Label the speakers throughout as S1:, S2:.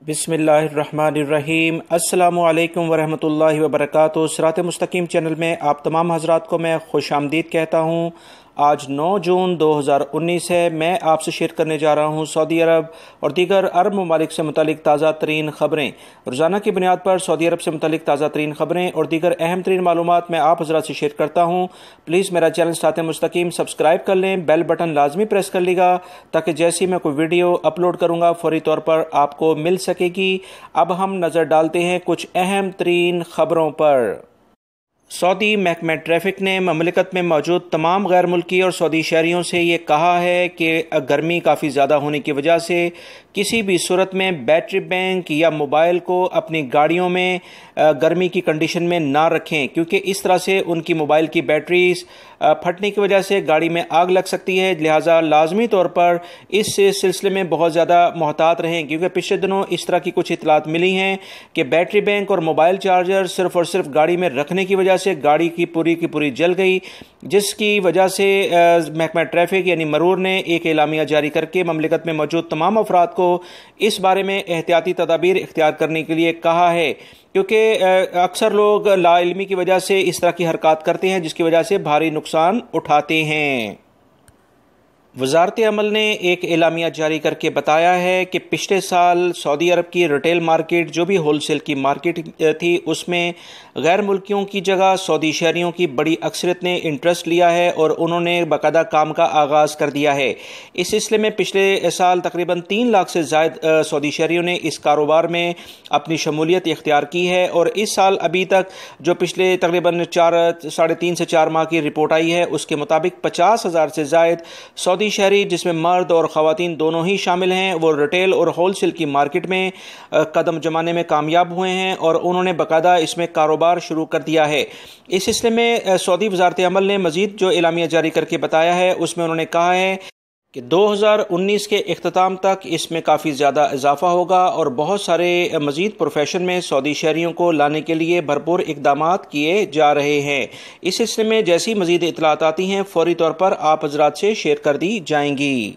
S1: بسم اللہ الرحمن الرحیم۔ السلام علیکم ورحمۃ اللہ وبرکاتہ۔ صراط مستقیم چینل میں آپ تمام حضرات کو میں خوش آمدید کہتا ہوں۔ آج 9 جون 2019 ہے۔ میں آپ سے شیئر کرنے جا رہا ہوں سعودی عرب اور دیگر عرب ممالک سے متعلق تازہ ترین خبریں۔ روزانہ کی بنیاد پر سعودی عرب سے متعلق تازہ ترین خبریں اور دیگر اہم ترین معلومات میں آپ حضرات سے شیئر کرتا ہوں۔ پلیز میرا چینل صراط مستقیم سبسکرائب کر لیں، بیل بٹن لازمی پریس کر لیگا تاکہ جیسی میں کوئی ویڈیو اپلوڈ کروں گا فوری طور پر آپ کو مل سکے گی۔ اب ہم نظر ڈالتے ہیں کچھ اہم ترین خبروں پر۔ سعودی محکمہ ٹریفک نے مملکت میں موجود تمام غیر ملکی اور سعودی شہریوں سے یہ کہا ہے کہ گرمی کافی زیادہ ہونے کی وجہ سے کسی بھی صورت میں بیٹری بینک یا موبائل کو اپنی گاڑیوں میں گرمی کی کنڈیشن میں نہ رکھیں، کیونکہ اس طرح سے ان کی موبائل کی بیٹریز پھٹنے کی وجہ سے گاڑی میں آگ لگ سکتی ہے۔ لہٰذا لازمی طور پر اس سلسلے میں بہت زیادہ محتاط رہیں، کیونکہ پچھلے دنوں اس طرح کی کچھ اطلاعات ملی ہیں کہ بیٹری بینک اور موبائل چارجر صرف اور صرف گاڑی میں رکھنے کی وجہ سے گاڑی کی پوری جل گئی، جس کی وجہ سے محکمہ ٹریفک یعنی مرور نے ایک اعلامیہ جاری کر کے مملکت میں موجود تمام افراد کو اس بارے میں احتیاطی تدابیر اختیار کرنے کے لیے کہا ہے، کیونکہ اکثر لوگ لا علمی کی وجہ سے اس طرح کی حرکات کرتے ہیں جس کی وجہ سے بھاری نقصان اٹھاتے ہیں۔ وزارت عمل نے ایک اعلامیہ جاری کر کے بتایا ہے کہ پچھلے سال سعودی عرب کی ریٹیل مارکیٹ جو بھی ہول سیل کی مارکیٹ تھی، اس میں غیر ملکیوں کی جگہ سعودی شہریوں کی بڑی اکثریت نے انٹرسٹ لیا ہے اور انہوں نے باقاعدہ کام کا آغاز کر دیا ہے۔ اس سلسلے میں پچھلے سال تقریباً 3 لاکھ سے زائد سعودی شہریوں نے اس کاروبار میں اپنی شمولیت اختیار کی ہے، اور اس سال ابھی تک جو پچھلے تقریباً 3.5 سے 4 ماہ کی رپورٹ آئی ہے، اس کے مطابق 50,000 سے زائد سعودی شہری، جس میں مرد اور خواتین دونوں ہی شامل ہیں، وہ ریٹیل اور ہول سیل کی مارکیٹ میں قدم جمانے میں کامیاب ہوئے ہیں اور انہوں نے باقاعدہ اس میں کاروبار شروع کر دیا ہے۔ اس سلسلے میں سعودی وزارت عمل نے مزید جو اعلامیہ جاری کر کے بتایا ہے، اس میں انہوں نے کہا ہے کہ 2019 کے اختتام تک اس میں کافی زیادہ اضافہ ہوگا اور بہت سارے مزید پروفیشن میں سعودی شہریوں کو لانے کے لیے بھرپور اقدامات کیے جا رہے ہیں۔ اس سلسلے میں جیسی مزید اطلاعات آتی ہیں فوری طور پر آپ حضرات سے شیئر کر دی جائیں گی۔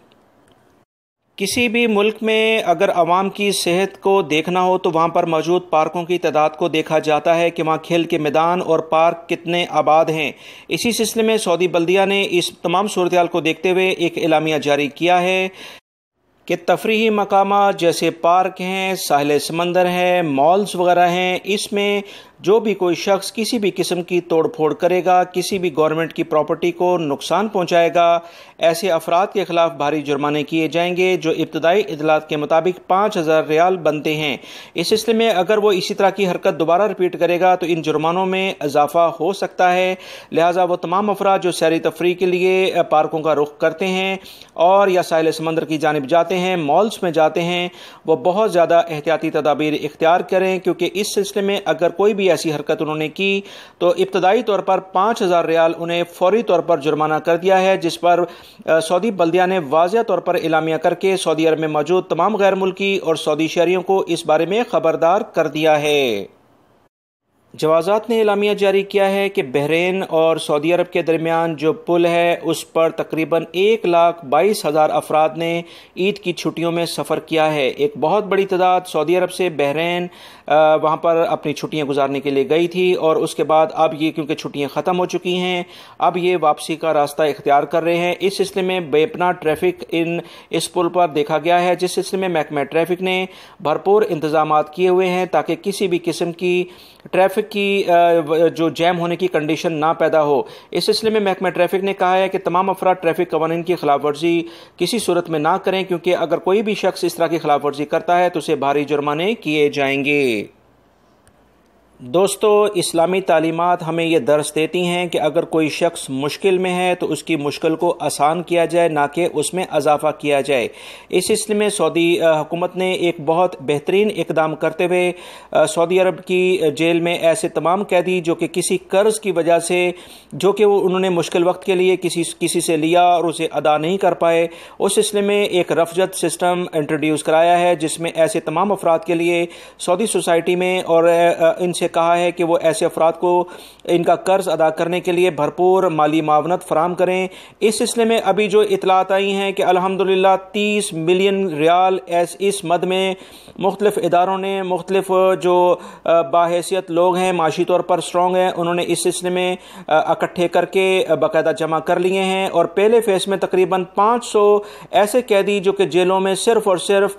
S1: کسی بھی ملک میں اگر عوام کی صحت کو دیکھنا ہو تو وہاں پر موجود پارکوں کی تعداد کو دیکھا جاتا ہے کہ وہاں کھیل کے میدان اور پارک کتنے آباد ہیں۔ اسی سلسلے میں سعودی بلدیہ نے اس تمام صورتحال کو دیکھتے ہوئے ایک اعلامیہ جاری کیا ہے کہ تفریحی مقامات جیسے پارک ہیں، ساحل سمندر ہے، مالز وغیرہ ہیں، اس میں جو بھی کوئی شخص کسی بھی قسم کی توڑ پھوڑ کرے گا، کسی بھی گورنمنٹ کی پراپرٹی کو نقصان پہنچائے گا، ایسے افراد کے خلاف بھاری جرمانے کیے جائیں گے، جو ابتدائی اطلاعات کے مطابق 5,000 ریال بنتے ہیں۔ اس سلسلے میں اگر وہ اسی طرح کی حرکت دوبارہ رپیٹ کرے گا تو ان جرمانوں میں اضافہ ہو سکتا ہے۔ لہٰذا وہ تمام افراد جو سیری تفریح کے لیے پارکوں کا رخ کرتے ہیں اور یا ساحل سمندر کی جانب جاتے ہیں، مالز میں جاتے ہیں، وہ بہت زیادہ احتیاطی تدابیر اختیار کریں، کیونکہ اس سلسلے میں اگر کوئی بھی ایسی حرکت انہوں نے کی تو ابتدائی طور پر 5,000 ریال انہیں فوری طور پر جرمانہ کر دیا ہے، جس پر سعودی بلدیہ نے واضح طور پر اعلامیہ کر کے سعودی عرب میں موجود تمام غیر ملکی اور سعودی شہریوں کو اس بارے میں خبردار کر دیا ہے۔ جوازات نے اعلامیہ جاری کیا ہے کہ بحرین اور سعودی عرب کے درمیان جو پل ہے اس پر تقریباً 1,22,000 افراد نے عید کی چھٹیوں میں سفر کیا ہے۔ ایک بہت بڑی تعداد سعودی عرب سے بحرین وہاں پر اپنی چھٹیاں گزارنے کے لیے گئی تھی، اور اس کے بعد اب یہ کیونکہ چھٹیاں ختم ہو چکی ہیں، اب یہ واپسی کا راستہ اختیار کر رہے ہیں۔ اس سلسلے میں بے پناہ ٹریفک اس پل پر دیکھا گیا ہے، جس سلسلے میں محکمہ ٹریفک نے بھرپور انتظامات کیے ہوئے ہیں تاکہ کسی بھی قسم کی ٹریفک کی جو جیم ہونے کی کنڈیشن نہ پیدا ہو۔ اس سلسلے میں محکمہ ٹریفک نے کہا ہے کہ تمام افراد ٹریفک قوانین کی خلاف ورزی کسی صورت میں نہ کریں، کیونکہ اگر کوئی بھی شخص اس طرح کی خلاف ورزی کرتا ہے تو اسے بھاری جرمانے کیے جائیں گے۔ دوستو، اسلامی تعلیمات ہمیں یہ درس دیتی ہیں کہ اگر کوئی شخص مشکل میں ہے تو اس کی مشکل کو آسان کیا جائے، نہ کہ اس میں اضافہ کیا جائے۔ اس سلسلے میں سعودی حکومت نے ایک بہت بہترین اقدام کرتے ہوئے سعودی عرب کی جیل میں ایسے تمام قیدی جو کہ کسی قرض کی وجہ سے جو کہ انہوں نے مشکل وقت کے لیے کسی سے لیا اور اسے ادا نہیں کر پائے، اس سلسلے میں ایک رفجت سسٹم انٹروڈیوس کرایا ہے، جس میں ایسے تمام افراد کے لیے سعودی سوسائٹی میں اور ان سے کہا ہے کہ وہ ایسے افراد کو ان کا قرض ادا کرنے کے لیے بھرپور مالی معاونت فراہم کریں۔ اس سلسلے میں ابھی جو اطلاعات آئی ہیں کہ الحمدللہ 30 ملین ریال اس مد میں مختلف اداروں نے، مختلف جو باحیثیت لوگ ہیں، معاشی طور پر اسٹرانگ ہیں، انہوں نے اس سلسلے میں اکٹھے کر کے باقاعدہ جمع کر لیے ہیں، اور پہلے فیز میں تقریباً 500 ایسے قیدی جو کہ جیلوں میں صرف اور صرف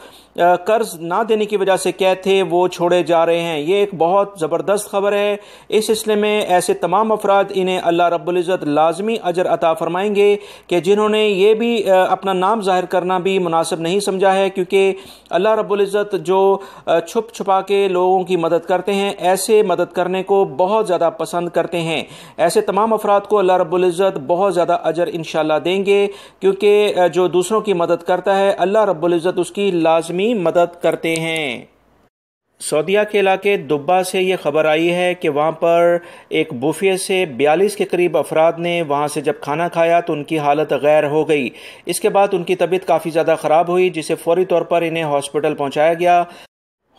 S1: قرض نہ دینے کی وجہ سے قید تھے، وہ چھوڑے جا رہے ہیں۔ یہ ایک بہت زبردست خبر ہے۔ اس سلسلے میں ایسے تمام افراد انہیں اللہ رب العزت لازمی اجر عطا فرمائیں گے کہ جنہوں نے یہ بھی اپنا نام ظاہر کرنا بھی مناسب نہیں سمجھا ہے، کیونکہ اللہ رب العزت جو چھپ چھپا کے لوگوں کی مدد کرتے ہیں، ایسے مدد کرنے کو بہت زیادہ پسند کرتے ہیں۔ ایسے تمام افراد کو اللہ رب العزت بہت زیادہ اجر انشاءاللہ دیں گے، کیونکہ جو دوسروں کی مدد کرتا ہے اللہ رب العزت اس کی لازمی مدد کرتے ہیں۔ سعودیہ کے علاقے دبا سے یہ خبر آئی ہے کہ وہاں پر ایک بوفے سے 42 کے قریب افراد نے وہاں سے جب کھانا کھایا تو ان کی حالت غیر ہو گئی۔ اس کے بعد ان کی طبیعت کافی زیادہ خراب ہوئی، جسے فوری طور پر انہیں ہاسپٹل پہنچایا گیا۔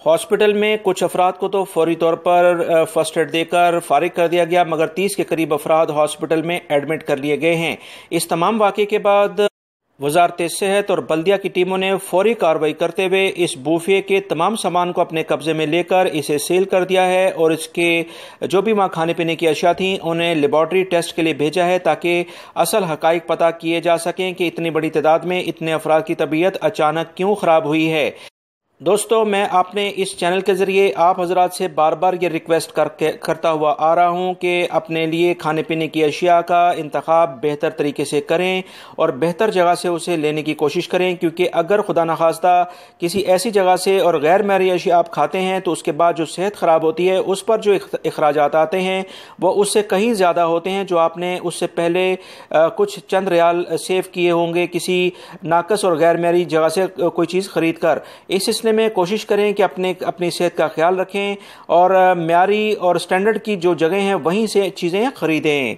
S1: ہاسپٹل میں کچھ افراد کو تو فوری طور پر فرسٹ ایڈ دے کر فارغ کر دیا گیا، مگر 30 کے قریب افراد ہاسپٹل میں ایڈمٹ کر لیے گئے ہیں۔ اس تمام واقعے کے بعد وزارت صحت اور بلدیہ کی ٹیموں نے فوری کارروائی کرتے ہوئے اس بوفے کے تمام سامان کو اپنے قبضے میں لے کر اسے سیل کر دیا ہے، اور اس کے جو بھی وہاں کھانے پینے کی اشیاء تھیں انہیں لیبارٹری ٹیسٹ کے لیے بھیجا ہے، تاکہ اصل حقائق پتہ کیے جا سکیں کہ اتنی بڑی تعداد میں اتنے افراد کی طبیعت اچانک کیوں خراب ہوئی ہے۔ دوستو، میں آپ نے اس چینل کے ذریعے آپ حضرات سے بار بار یہ ریکویسٹ کرتا ہوا آ رہا ہوں کہ اپنے لیے کھانے پینے کی اشیاء کا انتخاب بہتر طریقے سے کریں اور بہتر جگہ سے اسے لینے کی کوشش کریں، کیونکہ اگر خدا نخواستہ کسی ایسی جگہ سے اور غیر معیاری اشیاء آپ کھاتے ہیں تو اس کے بعد جو صحت خراب ہوتی ہے اس پر جو اخراجات آتے ہیں وہ اس سے کہیں زیادہ ہوتے ہیں جو آپ نے اس سے پہلے کچھ چند ریال سیو کیے ہوں گے کسی ناقص اور غیر معیاری جگہ سے کوئی چیز خرید کر۔ اس سلسلے میں کوشش کریں کہ اپنی صحت کا خیال رکھیں اور معیاری اور سٹینڈرڈ کی جو جگہیں ہیں وہیں سے چیزیں خریدیں۔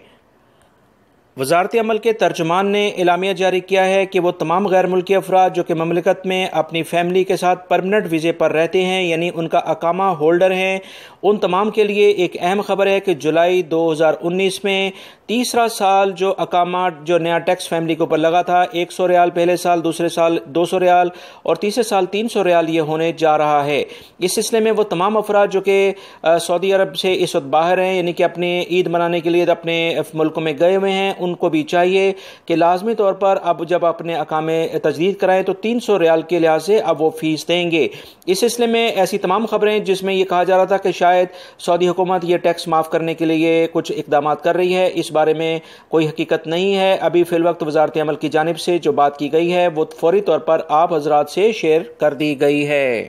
S1: وزارت عمل کے ترجمان نے اعلامیہ جاری کیا ہے کہ وہ تمام غیر ملکی افراد جو کہ مملکت میں اپنی فیملی کے ساتھ پرمننٹ ویزے پر رہتے ہیں، یعنی ان کا اقامہ ہولڈر ہیں، ان تمام کے لیے ایک اہم خبر ہے کہ جولائی 2019 میں تیسرا سال جو اقامہ جو نیا ٹیکس فیملی کے اوپر لگا تھا، 100 ریال پہلے سال، دوسرے سال 200 ریال اور تیسرے سال 300 ریال یہ ہونے جا رہا ہے۔ اس سلسلے میں وہ تمام افراد جو کہ سعودی عرب سے اس وقت باہر ہیں، یعنی کہ اپنی عید منانے کے لیے اپنے ملکوں میں گئے ہوئے ہیں، ان کو بھی چاہیے کہ لازمی طور پر اب جب اپنے اقامے تجدید کرائیں تو 300 ریال کے لحاظ سے اب وہ فیس دیں گے۔ اس سلسلے میں ایسی تمام خبریں جس میں یہ کہا جا رہا تھا کہ شاید سعودی حکومت یہ ٹیکس معاف کرنے کے لیے کچھ اقدامات کر رہی ہے، اس بارے میں کوئی حقیقت نہیں ہے۔ ابھی فی الوقت وزارت عمل کی جانب سے جو بات کی گئی ہے وہ فوری طور پر آپ حضرات سے شیئر کر دی گئی ہے۔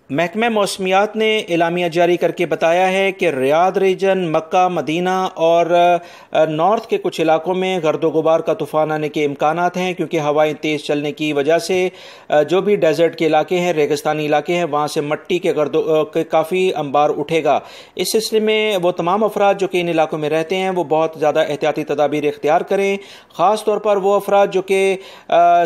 S1: محکمہ موسمیات نے اعلامیہ جاری کر کے بتایا ہے کہ ریاض ریجن، مکہ، مدینہ اور نارتھ کے کچھ علاقوں میں گرد و غبار کا طوفان آنے کے امکانات ہیں، کیونکہ ہوائیں تیز چلنے کی وجہ سے جو بھی ڈیزرٹ کے علاقے ہیں، ریگستانی علاقے ہیں، وہاں سے مٹی کے کافی انبار اٹھے گا۔ اس سلسلے میں وہ تمام افراد جو کہ ان علاقوں میں رہتے ہیں وہ بہت زیادہ احتیاطی تدابیر اختیار کریں، خاص طور پر وہ افراد جو کہ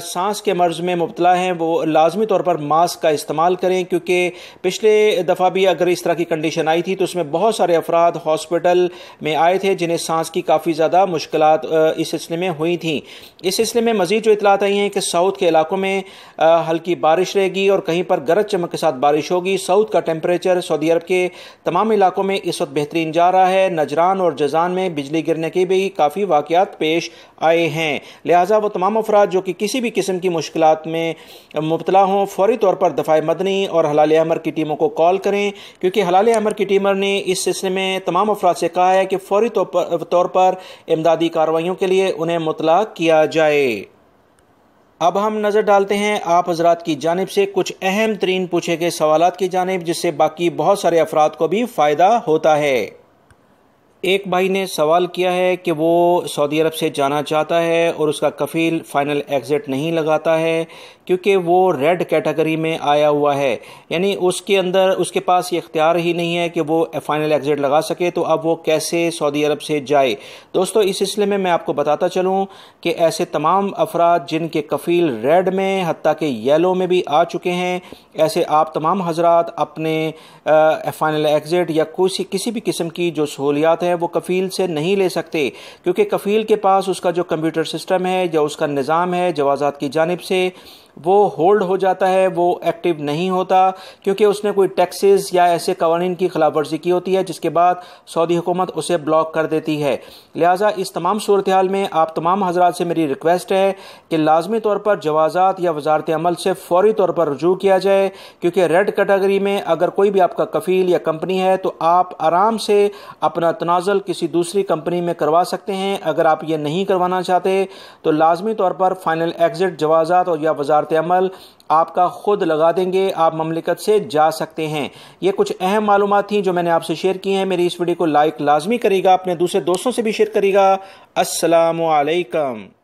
S1: سانس کے مرض میں مبتلا ہیں وہ لازمی طور پر ماسک کا استعمال کریں، کیونکہ پچھلے دفعہ بھی اگر اس طرح کی کنڈیشن آئی تھی تو اس میں بہت سارے افراد ہاسپٹل میں آئے تھے جنہیں سانس کی کافی زیادہ مشکلات اس سلسلے میں ہوئی تھیں۔ اس سلسلے میں مزید جو اطلاعات آئی ہیں کہ ساؤتھ کے علاقوں میں ہلکی بارش رہے گی اور کہیں پر گرج چمک کے ساتھ بارش ہوگی۔ ساؤتھ کا ٹیمپریچر سعودی عرب کے تمام علاقوں میں اس وقت بہترین جا رہا ہے۔ نجران اور جازان میں بجلی گرنے کے بھی کافی واقعات پیش آئے ہیں، لہٰذا وہ تمام افراد جو کہ کسی بھی قسم کی مشکلات میں مبتلا ہوں فوری طور پر دفاع مدنی اور ہلال احمر کی ٹیموں کو کال کریں، کیونکہ ہلال احمر کی ٹیمر نے اس سلسلے میں تمام افراد سے کہا ہے کہ فوری طور پر امدادی کارروائیوں کے لیے انہیں مطلع کیا جائے۔ اب ہم نظر ڈالتے ہیں آپ حضرات کی جانب سے کچھ اہم ترین پوچھے گئے سوالات کی جانب، جس سے باقی بہت سارے افراد کو بھی فائدہ ہوتا ہے۔ ایک بھائی نے سوال کیا ہے کہ وہ سعودی عرب سے جانا چاہتا ہے اور اس کا کفیل فائنل ایگزٹ نہیں لگاتا ہے کیونکہ وہ ریڈ کیٹیگری میں آیا ہوا ہے، یعنی اس کے پاس یہ اختیار ہی نہیں ہے کہ وہ فائنل ایگزٹ لگا سکے، تو اب وہ کیسے سعودی عرب سے جائے؟ دوستو اس سلسلے میں آپ کو بتاتا چلوں کہ ایسے تمام افراد جن کے کفیل ریڈ میں حتیٰ کہ یلو میں بھی آ چکے ہیں، ایسے آپ تمام حضرات اپنے فائنل ایگزٹ یا کسی بھی قسم کی جو سہولیات ہیں وہ کفیل سے نہیں لے سکتے، کیونکہ کفیل کے پاس اس کا جو کمپیوٹر سسٹم ہے یا اس کا نظام ہے جوازات کی جانب سے وہ ہولڈ ہو جاتا ہے، وہ ایکٹیو نہیں ہوتا، کیونکہ اس نے کوئی ٹیکسز یا ایسے قوانین کی خلاف ورزی کی ہوتی ہے جس کے بعد سعودی حکومت اسے بلاک کر دیتی ہے۔ لہٰذا اس تمام صورتحال میں آپ تمام حضرات سے میری ریکویسٹ ہے کہ لازمی طور پر جوازات یا وزارت عمل سے فوری طور پر رجوع کیا جائے، کیونکہ ریڈ کیٹیگری میں اگر کوئی بھی آپ کا کفیل یا کمپنی ہے تو آپ آرام سے اپنا تنازل کسی دوسری کمپنی میں کروا سکتے ہیں۔ اگر آپ یہ نہیں کروانا چاہتے تو لازمی طور پر فائنل ایگزٹ جوازات اور یا وزارت عمل آپ کا خود لگا دیں گے، آپ مملکت سے جا سکتے ہیں۔ یہ کچھ اہم معلومات تھیں جو میں نے آپ سے شیئر کی ہیں۔ میری اس ویڈیو کو لائک لازمی کرے گا، اپنے دوسرے دوستوں سے بھی شیئر کرے گا۔ السلام علیکم۔